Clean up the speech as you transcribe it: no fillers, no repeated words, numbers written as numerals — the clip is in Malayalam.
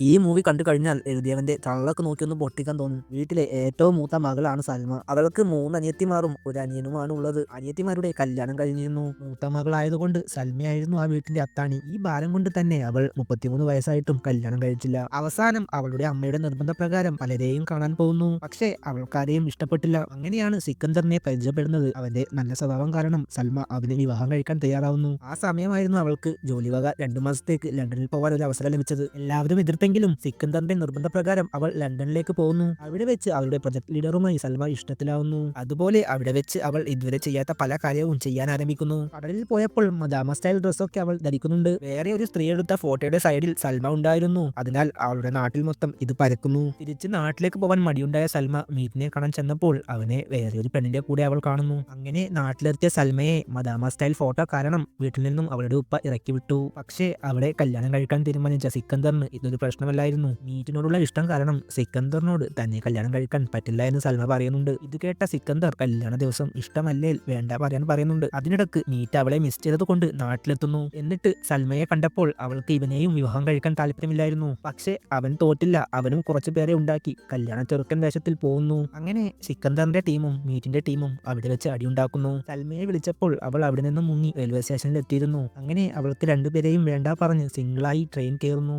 ഈ മൂവി കണ്ടു കഴിഞ്ഞാൽ എഴുതിയവന്റെ തള്ളക്ക് നോക്കിയൊന്ന് പൊട്ടിക്കാൻ തോന്നും. വീട്ടിലെ ഏറ്റവും മൂത്ത മകളാണ് സൽമ. അവൾക്ക് 3 അനിയത്തിമാരും ഒരു അനിയനുമാണ് ഉള്ളത്. അനിയത്തിമാരുടെ കല്യാണം കഴിഞ്ഞിരുന്നു. മൂത്ത മകളായതുകൊണ്ട് സൽമയായിരുന്നു ആ വീട്ടിന്റെ അത്താണി. ഈ ഭാരം കൊണ്ട് തന്നെ അവൾ 33 വയസ്സായിട്ടും കല്യാണം കഴിച്ചില്ല. അവസാനം അവളുടെ അമ്മയുടെ നിർബന്ധപ്രകാരം പലരെയും കാണാൻ പോകുന്നു. പക്ഷേ അവൾക്കാരെയും ഇഷ്ടപ്പെട്ടില്ല. അങ്ങനെയാണ് സിക്കന്ദറിനെ പരിചയപ്പെടുന്നത്. അവന്റെ നല്ല സ്വഭാവം കാരണം സൽമ അവനെ വിവാഹം കഴിക്കാൻ തയ്യാറാവുന്നു. ആ സമയമായിരുന്നു അവൾക്ക് ജോലിവക 2 മാസത്തേക്ക് ലണ്ടനിൽ പോകാൻ ഒരു അവസരം ലഭിച്ചത്. എല്ലാവരും എതിർത്തെങ്കിലും സിക്കന്ദറിന്റെ നിർബന്ധപ്രകാരം അവൾ ലണ്ടനിലേക്ക് പോകുന്നു. അവിടെ വെച്ച് അവളുടെ പ്രൊജക്ട് ലീഡറുമായി സൽമ ഇഷ്ടത്തിലാവുന്നു. അതുപോലെ അവിടെ വെച്ച് അവൾ ഇതുവരെ ചെയ്യാത്ത പല കാര്യവും ചെയ്യാൻ ആരംഭിക്കുന്നു. കടലിൽ പോയപ്പോൾ മദാമ സ്റ്റൈൽ ഡ്രസ്സൊക്കെ അവൾ ധരിക്കുന്നുണ്ട്. വേറെ ഒരു സ്ത്രീ എടുത്ത ഫോട്ടോയുടെ സൈഡിൽ സൽമ ഉണ്ടായിരുന്നു. അതിനാൽ അവളുടെ നാട്ടിൽ മൊത്തം ഇത് പരക്കുന്നു. തിരിച്ച് നാട്ടിലേക്ക് പോകാൻ മടിയുണ്ടായ സൽമ മീറ്റിനെ കാണാൻ ചെന്നപ്പോൾ അവനെ വേറെ ഒരു പെണ്ണിന്റെ കൂടെ അവൾ കാണുന്നു. അങ്ങനെ നാട്ടിലെത്തിയ സൽമയെ മദാമ സ്റ്റൈൽ ഫോട്ടോ കാരണം വീട്ടിൽ നിന്നും അവളുടെ ഉപ്പ ഇറക്കി വിട്ടു. പക്ഷേ അവളെ കല്യാണം കഴിക്കാൻ തീരുമാനിച്ച സിക്കന്ദറിന് ഇതൊരു പ്രശ്നമല്ലായിരുന്നു. മീറ്റിനോടുള്ള ഇഷ്ടം കാരണം സിക്കന്ദറിനോട് തന്നെ കല്യാണം കഴിക്കാൻ പറ്റില്ല എന്ന് സൽമ പറയുന്നുണ്ട്. ഇത് കേട്ട സിക്കന്ദർ കല്യാണ ദിവസം ഇഷ്ടമല്ലേ വേണ്ട പറയാൻ പറയുന്നുണ്ട്. അതിനിടക്ക് മീറ്റ് അവളെ മിസ് ചെയ്തത് കൊണ്ട് നാട്ടിലെത്തുന്നു. എന്നിട്ട് സൽമയെ കണ്ടപ്പോൾ അവൾക്ക് ഇവനെയും വിവാഹം കഴിക്കാൻ താല്പര്യമില്ലായിരുന്നു. പക്ഷേ അവൻ തോറ്റില്ല. അവനും കുറച്ചു പേരെ ഉണ്ടാക്കി കല്യാണ ചെറുക്കൻ വേഷത്തിൽ പോകുന്നു. അങ്ങനെ സിക്കന്ദറിന്റെ ടീമും മീറ്റിന്റെ ടീമും അവിടെ വെച്ച് അടിയുണ്ടാക്കുന്നു. സൽമയെ വിളിച്ചപ്പോൾ അവൾ അവിടെ നിന്ന് മുങ്ങി റെയിൽവേ സ്റ്റേഷനിൽ എത്തിയിരുന്നു. അങ്ങനെ അവൾക്ക് രണ്ടുപേരെയും വേണ്ട പറഞ്ഞ് സിംഗിളായി ട്രെയിൻ കയറുന്നു.